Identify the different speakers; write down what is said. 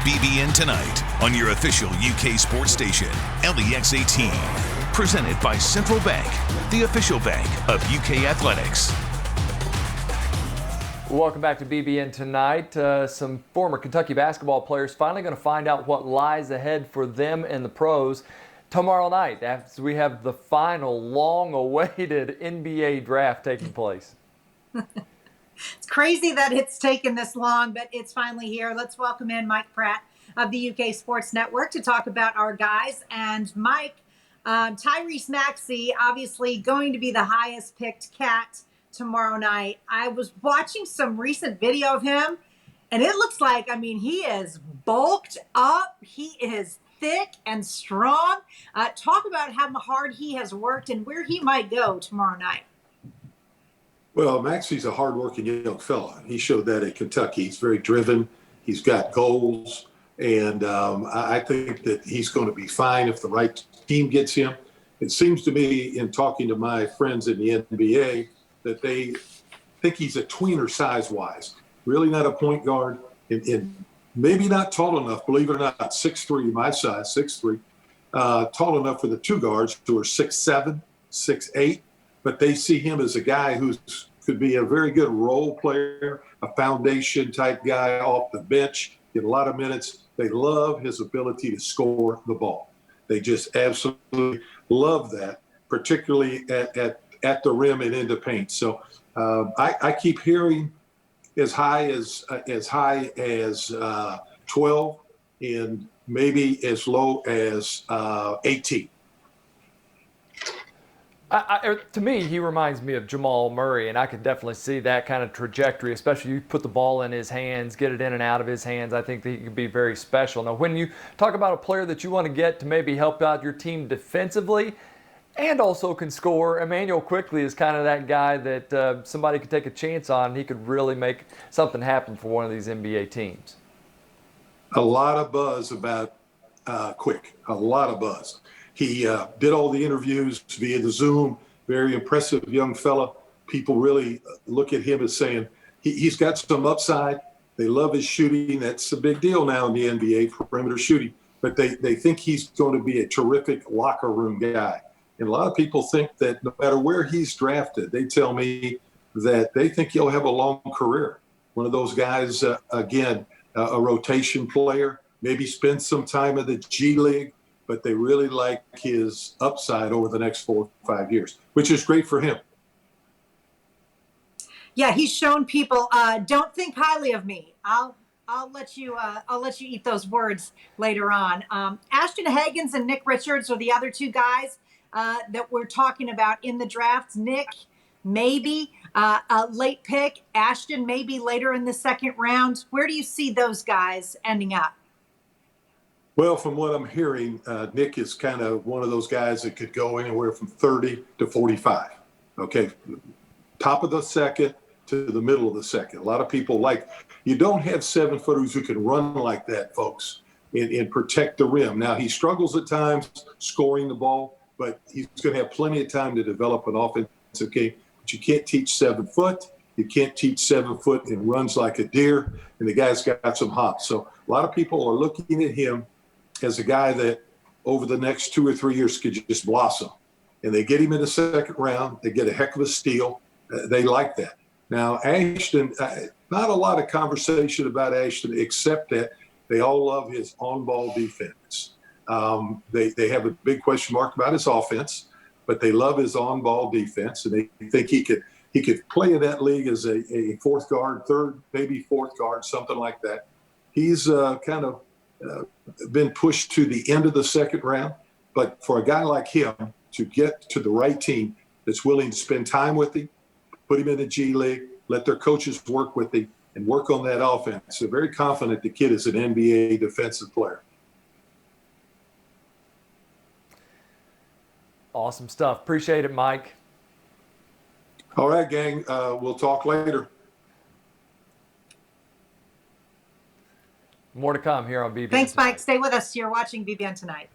Speaker 1: BBN Tonight on your official UK sports station, LEX 18. Presented by Central Bank, the official bank of UK athletics.
Speaker 2: Welcome back to BBN Tonight. Some former Kentucky basketball players finally going to find out what lies ahead for them in the pros tomorrow night, as we have the final long-awaited NBA draft taking place.
Speaker 3: It's crazy that it's taken this long, but it's finally here. Let's welcome in Mike Pratt of the UK Sports Network to talk about our guys. And Mike, Tyrese Maxey, obviously going to be the highest picked cat tomorrow night. I was watching some recent video of him, and it looks like, he is bulked up. He is thick and strong. Talk about how hard he has worked and where he might go tomorrow night.
Speaker 4: Well, Maxey's a hardworking young fella. He showed that at Kentucky. He's very driven. He's got goals. And I think that he's going to be fine if the right team gets him. It seems to me, in talking to my friends in the NBA, that they think he's a tweener size-wise. Really not a point guard, and maybe not tall enough, believe it or not, 6'3", my size, 6'3", tall enough for the two guards who are 6'7", 6'8", but they see him as a guy who could be a very good role player, a foundation-type guy off the bench, get a lot of minutes. They love his ability to score the ball. They just absolutely love that, particularly at the rim and in the paint. So I keep hearing as high as 12 and maybe as low as 18.
Speaker 2: To me, he reminds me of Jamal Murray, and I could definitely see that kind of trajectory, especially you put the ball in his hands, get it in and out of his hands. I think that he could be very special. Now, when you talk about a player that you want to get to maybe help out your team defensively, and also can score, Emmanuel Quickley is kind of that guy that somebody could take a chance on, and he could really make something happen for one of these NBA teams.
Speaker 4: A lot of buzz about Quick, a lot of buzz. He did all the interviews via the Zoom, very impressive young fella. People really look at him as saying he's got some upside. They love his shooting. That's a big deal now in the NBA, perimeter shooting. But they think he's going to be a terrific locker room guy. And a lot of people think that no matter where he's drafted, they tell me that they think he'll have a long career. One of those guys, again, a rotation player, maybe spend some time in the G League, but they really like his upside over the next 4 or 5 years, which is great for him.
Speaker 3: Yeah, he's shown people, don't think highly of me. I'll let you eat those words later on. Ashton Hagens and Nick Richards are the other two guys that we're talking about in the draft. Nick, maybe a late pick. Ashton, maybe later in the second round. Where do you see those guys ending up?
Speaker 4: Well, from what I'm hearing, Nick is kind of one of those guys that could go anywhere from 30 to 45. Okay, top of the second to the middle of the second. A lot of people you don't have 7-footers who can run like that, folks, and protect the rim. Now, he struggles at times scoring the ball, but he's going to have plenty of time to develop an offensive game. But you can't teach 7 foot. You can't teach 7 foot and runs like a deer, and the guy's got some hops. So a lot of people are looking at him as a guy that over the next 2 or 3 years could just blossom. And they get him in the second round. They get a heck of a steal. They like that. Now, Ashton, not a lot of conversation about Ashton, except that they all love his on-ball defense. They have a big question mark about his offense, but they love his on-ball defense, and they think he could play in that league as a fourth guard, third, maybe fourth guard, something like that. He's kind of been pushed to the end of the second round, but for a guy like him to get to the right team that's willing to spend time with him, put him in the G League, let their coaches work with him, and work on that offense. So very confident the kid is an NBA defensive player.
Speaker 2: Awesome stuff. Appreciate it, Mike.
Speaker 4: All right, gang. We'll talk later.
Speaker 2: More to come here on BBN
Speaker 3: Thanks,
Speaker 2: Tonight.
Speaker 3: Mike. Stay with us. You're watching BBN Tonight.